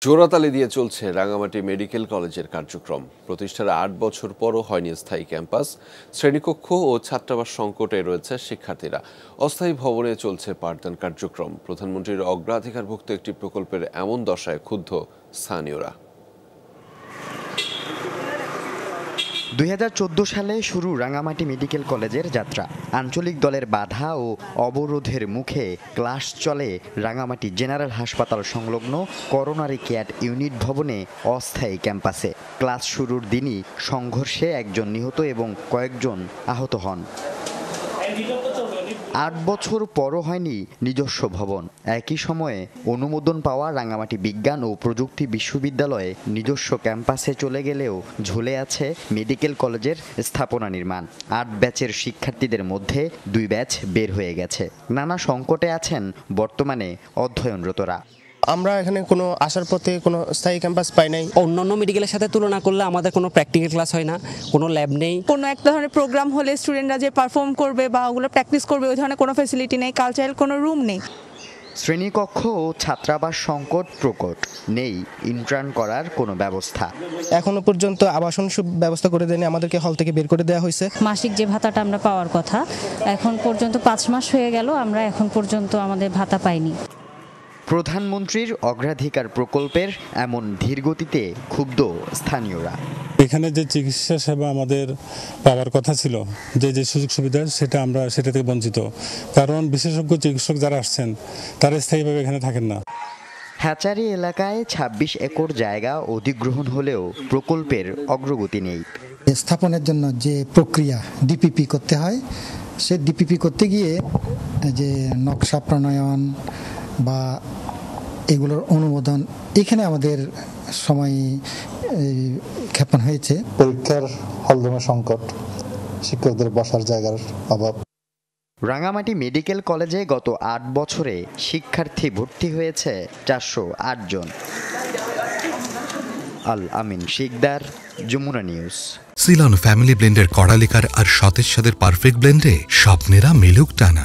জোড়াতালি দিয়ে চলছে রাঙামাটি মেডিকেল কলেজের কার্যক্রম। প্রতিষ্ঠার ৮ বছর পরও হয়নি স্থায়ী ক্যাম্পাস। শ্রেণীকক্ষ ও ছাত্রাবাস সংকটে রয়েছে শিক্ষার্থীরা। অস্থায়ী ভবনে চলছে পাঠদান কার্যক্রম। প্রধানমন্ত্রীর অগ্রাধিকারভুক্ত একটি প্রকল্পের এমন দশায় ক্ষুব্ধ স্থানীয়রা। ২০১৪ সালে শুরু রাঙামাটি মেডিকেল কলেজের যাত্রা। আঞ্চলিক দলের বাধা ও অবরোধের মুখে ক্লাস চলে রাঙামাটি জেনারেল হাসপাতাল সংলগ্ন করোনারি কেয়ার ইউনিট ভবনে অস্থায়ী ক্যাম্পাসে। ক্লাস শুরুর দিনই সংঘর্ষে একজন নিহত এবং কয়েকজন আহত হন। ৮ বছর পরও হয়নি নিজস্ব ভবন। একই সময়ে অনুমোদন পাওয়া রাঙামাটি বিজ্ঞান ও প্রযুক্তি বিশ্ববিদ্যালয়ে নিজস্ব ক্যাম্পাসে চলে গেলেও ঝুলে আছে মেডিকেল কলেজের স্থাপনা নির্মাণ। ৮ ব্যাচের শিক্ষার্থীদের মধ্যে ২ ব্যাচ বের হয়ে গেছে। নানা সংকটে আছেন বর্তমানে অধ্যয়নরতরা। আমরা এখানে কোনো আসার পথে কোনো স্থায়ী ক্যাম্পাস পাই নাই। অন্যান্য মেডিকেলের সাথে তুলনা করলে আমাদের কোনো প্র্যাকটিক্যাল ক্লাস হয় না, কোনো ল্যাব নেই। কোনো একটা ধরনের প্রোগ্রাম হলে স্টুডেন্টরা যে পারফর্ম করবে বা ওগুলো প্র্যাকটিস করবে ওই ধরনের কোনো ফ্যাসিলিটি নেই, কালচারাল কোনো রুম নেই। শ্রেণীকক্ষ ও ছাত্রাবাস সংকট প্রকট, নেই ইন্টার্ন করার কোনো ব্যবস্থা। এখনো পর্যন্ত আবাসন ব্যবস্থা করে দেয়নি, আমাদেরকে হল থেকে বের করে দেওয়া হয়েছে। মাসিক যে ভাতাটা আমরা পাওয়ার কথা, এখন পর্যন্ত ৫ মাস হয়ে গেল, আমরা এখন পর্যন্ত আমাদের ভাতা পাইনি। প্রধানমন্ত্রীর অগ্রাধিকার প্রকল্পের এমন ধীরগতিতে ক্ষুব্ধ স্থানীয়রা। এখানে যে চিকিৎসা সেবা আমাদের পাওয়ার কথা ছিল, যে সুযোগ সুবিধা সেটা থেকে বঞ্চিত। কারণ বিশেষজ্ঞ চিকিৎসক যারা আসছেন তারা স্থায়ীভাবে এখানে থাকেন না। হ্যাচারি এলাকায় ২৬ একর জায়গা অধিগ্রহণ হলেও প্রকল্পের অগ্রগতি নেই। স্থাপনের জন্য যে প্রক্রিয়া ডিপিপি করতে হয়, সে ডিপিপি করতে গিয়ে যে নকশা প্রণয়ন বা এগুলোর অনুমোদন, এখানে আমাদের সময় ক্ষেপণ হয়েছে। পরীক্ষার হলরুমের সংকট, শিক্ষকদের বসার জায়গার অভাব। রাঙামাটি মেডিকেল কলেজে গত ৮ বছরে শিক্ষার্থী ভর্তি হয়েছে ৪০৮ জন। Al Amin Shikder, Jamuna news. Ceylon family ব্লেন্ডের কড়ালিকার আর সতেজ স্বাদের পারফেক্ট ব্লেন্ডে স্বপ্নেরা মেলুক টানা।